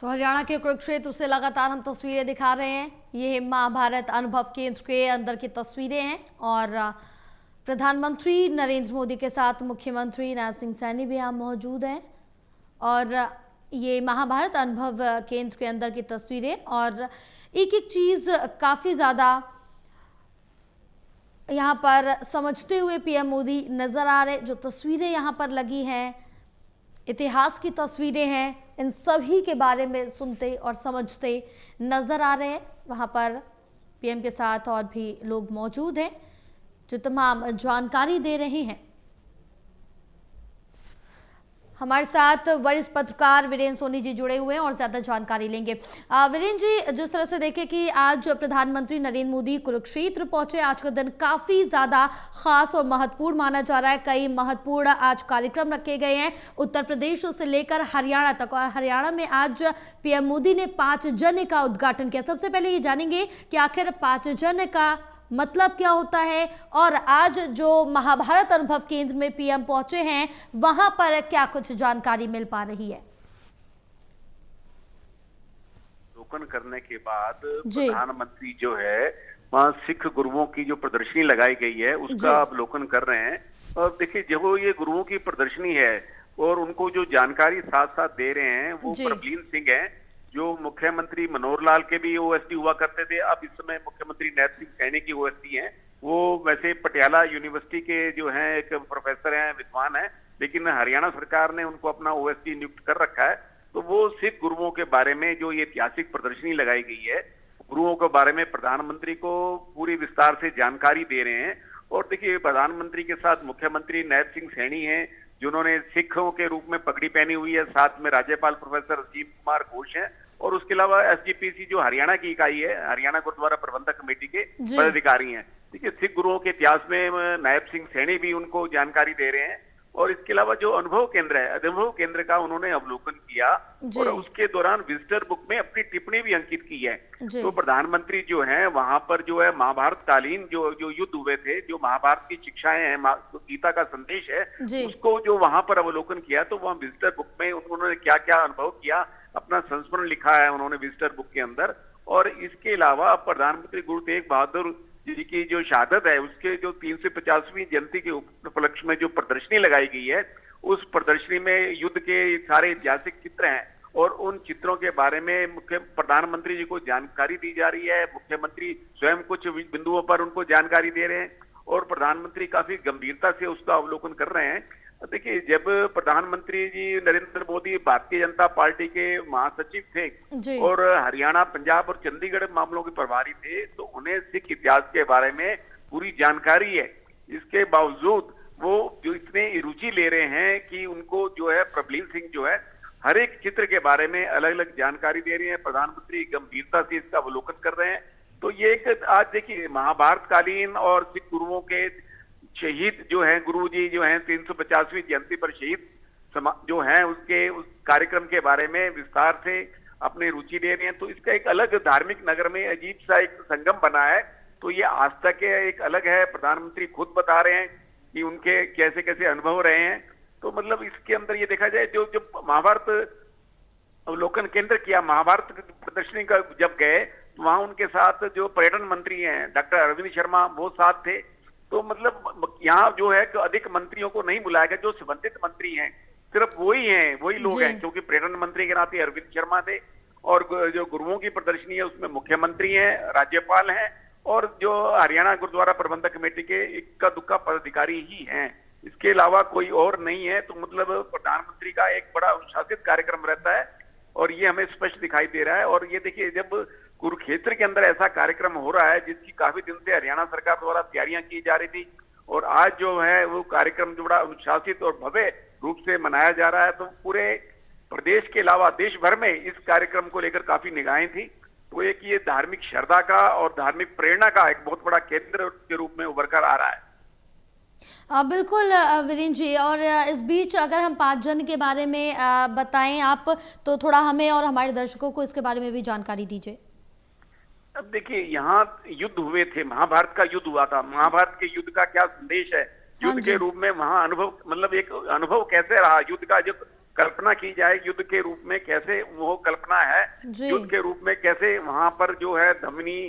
तो हरियाणा के कुरुक्षेत्र से लगातार हम तस्वीरें दिखा रहे हैं। ये महाभारत अनुभव केंद्र के अंदर की तस्वीरें हैं और प्रधानमंत्री नरेंद्र मोदी के साथ मुख्यमंत्री नायब सिंह सैनी भी यहाँ मौजूद हैं। और ये महाभारत अनुभव केंद्र के अंदर की तस्वीरें और एक एक चीज़ काफ़ी ज़्यादा यहाँ पर समझते हुए पीएम मोदी नज़र आ रहे। जो तस्वीरें यहाँ पर लगी हैं, इतिहास की तस्वीरें हैं, इन सभी के बारे में सुनते और समझते नज़र आ रहे हैं। वहाँ पर पीएम के साथ और भी लोग मौजूद हैं जो तमाम जानकारी दे रहे हैं। हमारे साथ वरिष्ठ पत्रकार वीरेंद्र सोनी जी जुड़े हुए हैं और ज्यादा जानकारी लेंगे। वीरेंद्र जी, जिस तरह से देखें कि आज प्रधानमंत्री नरेंद्र मोदी कुरुक्षेत्र पहुंचे, आज का दिन काफी ज्यादा खास और महत्वपूर्ण माना जा रहा है। कई महत्वपूर्ण आज कार्यक्रम रखे गए हैं उत्तर प्रदेश से लेकर हरियाणा तक, और हरियाणा में आज पीएम मोदी ने 5 जन का उद्घाटन किया। सबसे पहले ये जानेंगे कि आखिर 5 जन का मतलब क्या होता है और आज जो महाभारत अनुभव केंद्र में पीएम पहुंचे हैं वहां पर क्या कुछ जानकारी मिल पा रही है। अवलोकन करने के बाद प्रधानमंत्री जो है वहाँ सिख गुरुओं की जो प्रदर्शनी लगाई गई है उसका अवलोकन कर रहे हैं। और देखिए, जब ये गुरुओं की प्रदर्शनी है और उनको जो जानकारी साथ साथ दे रहे हैं वो प्रबलीन सिंह हैं, जो मुख्यमंत्री मनोहर लाल के भी ओएसडी हुआ करते थे। अब इस समय मुख्यमंत्री नायब सिंह सैनी की ओएसडी हैं। वो वैसे पटियाला यूनिवर्सिटी के जो हैं एक प्रोफेसर हैं, विद्वान हैं, लेकिन हरियाणा सरकार ने उनको अपना ओएसडी नियुक्त कर रखा है। तो वो सिख गुरुओं के बारे में जो ये ऐतिहासिक प्रदर्शनी लगाई गई है, गुरुओं के बारे में प्रधानमंत्री को पूरी विस्तार से जानकारी दे रहे हैं। और देखिए, प्रधानमंत्री के साथ मुख्यमंत्री नायब सिंह सैनी हैं जिन्होंने सिखों के रूप में पगड़ी पहनी हुई है, साथ में राज्यपाल प्रोफेसर अजीत कुमार घोष हैं, और उसके अलावा एसजीपीसी जो हरियाणा की इकाई है, हरियाणा गुरुद्वारा प्रबंधक कमेटी के पदाधिकारी हैं। देखिए, सिख गुरुओं के इतिहास में नायब सिंह सैनी भी उनको जानकारी दे रहे हैं। और इसके अलावा जो अनुभव केंद्र है, अनुभव केंद्र का उन्होंने अवलोकन किया और उसके दौरान विजिटर बुक में अपनी टिप्पणी भी अंकित की है। तो प्रधानमंत्री जो है वहां पर जो है महाभारत कालीन जो युद्ध हुए थे, जो महाभारत की शिक्षाएं हैं, गीता का संदेश है, उसको जो वहां पर अवलोकन किया, तो वहां विजिटर बुक में उन्होंने क्या क्या अनुभव किया अपना संस्मरण लिखा है उन्होंने विजिटर बुक के अंदर। और इसके अलावा प्रधानमंत्री गुरु तेग बहादुर जी की जो शहादत है उसके जो 350वीं जयंती के उपलक्ष्य में जो प्रदर्शनी लगाई गई है, उस प्रदर्शनी में युद्ध के सारे ऐतिहासिक चित्र हैं और उन चित्रों के बारे में मुख्य प्रधानमंत्री जी को जानकारी दी जा रही है। मुख्यमंत्री स्वयं कुछ बिंदुओं पर उनको जानकारी दे रहे हैं और प्रधानमंत्री काफी गंभीरता से उसका अवलोकन कर रहे हैं। देखिए, जब प्रधानमंत्री जी नरेंद्र मोदी भारतीय जनता पार्टी के महासचिव थे और हरियाणा, पंजाब और चंडीगढ़ मामलों के प्रभारी थे, तो उन्हें सिख इतिहास के बारे में पूरी जानकारी है। इसके बावजूद वो जो इतने रुचि ले रहे हैं कि उनको जो है प्रबलीन सिंह जो है हर एक चित्र के बारे में अलग अलग जानकारी दे रहे हैं। प्रधानमंत्री गंभीरता से इसका अवलोकन कर रहे हैं। तो ये एक आज देखिए, महाभारत कालीन और सिख गुरुओं के शहीद जो हैं, गुरु जी जो हैं 350वीं जयंती पर शहीद जो हैं उसके उस कार्यक्रम के बारे में विस्तार से अपनी रुचि ले रहे हैं। तो इसका एक अलग धार्मिक नगर में अजीब सा एक संगम बना है। तो ये आस्था के एक अलग है। प्रधानमंत्री खुद बता रहे हैं कि उनके कैसे कैसे अनुभव रहे हैं। तो मतलब इसके अंदर ये देखा जाए, जो महाभारत अवलोकन केंद्र किया, महाभारत प्रदर्शनी का जब गए तो वहां उनके साथ जो पर्यटन मंत्री हैं डॉक्टर अरविंद शर्मा, वो साथ थे। तो मतलब यहाँ जो है कि अधिक मंत्रियों को नहीं बुलाया गया, जो संबंधित मंत्री हैं सिर्फ वही हैं, वही लोग हैं, क्योंकि पर्यटन मंत्री के नाते अरविंद शर्मा थे। और जो गुरुओं की प्रदर्शनी है उसमें मुख्यमंत्री हैं, राज्यपाल हैं और जो हरियाणा गुरुद्वारा प्रबंधक कमेटी के इक्का दुक्का पदाधिकारी ही हैं। इसके अलावा कोई और नहीं है। तो मतलब प्रधानमंत्री का एक बड़ा अनुशासित कार्यक्रम रहता है और ये हमें स्पष्ट दिखाई दे रहा है। और ये देखिए, जब कुरुक्षेत्र के अंदर ऐसा कार्यक्रम हो रहा है जिसकी काफी दिन से हरियाणा सरकार द्वारा तैयारियां की जा रही थी और आज जो है वो कार्यक्रम जो बड़ा अनुशासित और भव्य रूप से मनाया जा रहा है, तो पूरे प्रदेश के अलावा देश भर में इस कार्यक्रम को लेकर काफी निगाहें थी। तो एक ये धार्मिक श्रद्धा का और धार्मिक प्रेरणा का एक बहुत बड़ा केंद्र के रूप में उभर कर आ रहा है। बिल्कुल वीरेंद्र जी, और इस बीच अगर हम 5 जन के बारे में बताएं आप, तो थोड़ा हमें और हमारे दर्शकों को इसके बारे में भी जानकारी दीजिए। अब देखिए, यहाँ युद्ध हुए थे, महाभारत का युद्ध हुआ था। महाभारत के युद्ध का क्या संदेश है युद्ध के रूप में, वहां अनुभव मतलब एक अनुभव कैसे रहा युद्ध का, जो कल्पना की जाए युद्ध के रूप में कैसे वो कल्पना युद्ध के रूप में कैसे वहां पर जो है धमनी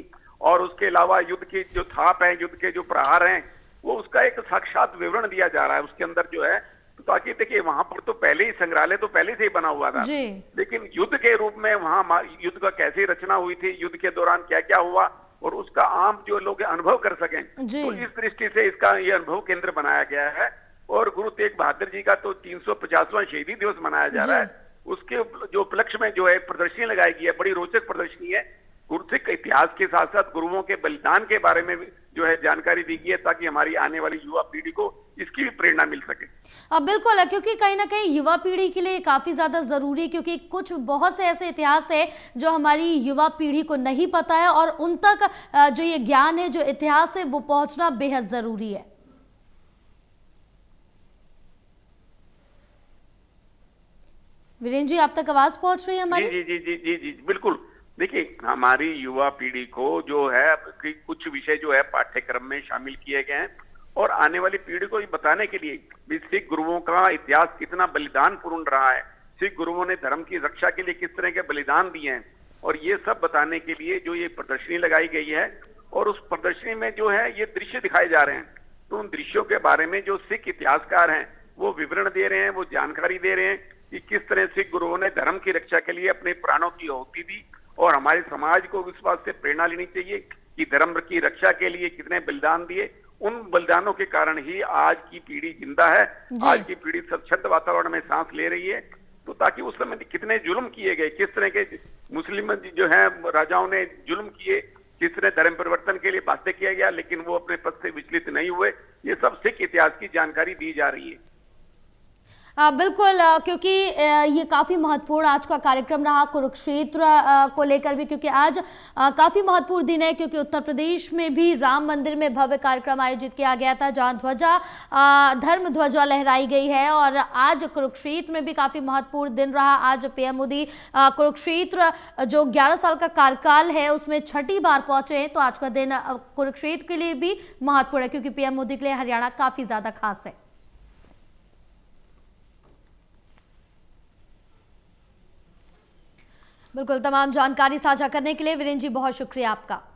और उसके अलावा युद्ध की जो थाप है, युद्ध के जो प्रहार हैं, वो उसका एक साक्षात विवरण दिया जा रहा है उसके अंदर जो है। तो ताकि देखिए वहां पर तो पहले ही संग्रहालय तो पहले से ही बना हुआ था, लेकिन युद्ध के रूप में वहां युद्ध का कैसे रचना हुई थी, युद्ध के दौरान क्या क्या हुआ और उसका आम जो लोग अनुभव कर सकें, तो इस दृष्टि से इसका ये अनुभव केंद्र बनाया गया है। और गुरु तेग बहादुर जी का तो 350वां शहीदी दिवस मनाया जा रहा है, उसके जो उपलक्ष्य में जो है प्रदर्शनी लगाई गई है, बड़ी रोचक प्रदर्शनी है। गुरसिख इतिहास के साथ साथ गुरुओं के बलिदान के बारे में भी जो है जानकारी दी गई है, ताकि हमारी आने वाली युवा पीढ़ी को इसकी भी प्रेरणा मिल सके। अब बिल्कुल, क्योंकि कहीं ना कहीं युवा पीढ़ी के लिए काफी ज्यादा जरूरी है, क्योंकि कुछ बहुत से ऐसे इतिहास है जो हमारी युवा पीढ़ी को नहीं पता है और उन तक जो ये ज्ञान है, जो इतिहास है, वो पहुंचना बेहद जरूरी है। वीरेंद्र जी, आप तक आवाज पहुंच रही है हमारी? जी जी जी जी जी बिल्कुल। देखिए हमारी युवा पीढ़ी को जो है कुछ विषय जो है पाठ्यक्रम में शामिल किए गए हैं और आने वाली पीढ़ी को ये बताने के लिए भी सिख गुरुओं का इतिहास कितना बलिदान पूर्ण रहा है, सिख गुरुओं ने धर्म की रक्षा के लिए किस तरह के बलिदान दिए हैं, और ये सब बताने के लिए जो ये प्रदर्शनी लगाई गई है। और उस प्रदर्शनी में जो है ये दृश्य दिखाए जा रहे हैं, तो उन दृश्यों के बारे में जो सिख इतिहासकार हैं वो विवरण दे रहे हैं, वो जानकारी दे रहे हैं कि किस तरह सिख गुरुओं ने धर्म की रक्षा के लिए अपने प्राणों की आहुति दी। और हमारे समाज को इस बात से प्रेरणा लेनी चाहिए कि धर्म की रक्षा के लिए कितने बलिदान दिए, उन बलिदानों के कारण ही आज की पीढ़ी जिंदा है, आज की पीढ़ी स्वच्छ वातावरण में सांस ले रही है। तो ताकि उस समय कितने जुल्म किए गए, किस तरह के मुस्लिम जो है राजाओं ने जुल्म किए, किस तरह धर्म परिवर्तन के लिए बातें किया गया, लेकिन वो अपने पद से विचलित नहीं हुए, ये सब सिख इतिहास की जानकारी दी जा रही है। बिल्कुल, क्योंकि ये काफ़ी महत्वपूर्ण आज का कार्यक्रम रहा कुरुक्षेत्र को लेकर भी, क्योंकि आज काफ़ी महत्वपूर्ण दिन है, क्योंकि उत्तर प्रदेश में भी राम मंदिर में भव्य कार्यक्रम आयोजित किया गया था, जहां ध्वजा धर्म ध्वजा लहराई गई है। और आज कुरुक्षेत्र में भी काफ़ी महत्वपूर्ण दिन रहा। आज पीएम मोदी कुरुक्षेत्र जो 11 साल का कार्यकाल है उसमें छठी बार पहुंचे हैं, तो आज का दिन कुरुक्षेत्र के लिए भी महत्वपूर्ण है, क्योंकि पीएम मोदी के लिए हरियाणा काफ़ी ज़्यादा खास है। बिल्कुल, तमाम जानकारी साझा करने के लिए वीरेंद्र जी बहुत शुक्रिया आपका।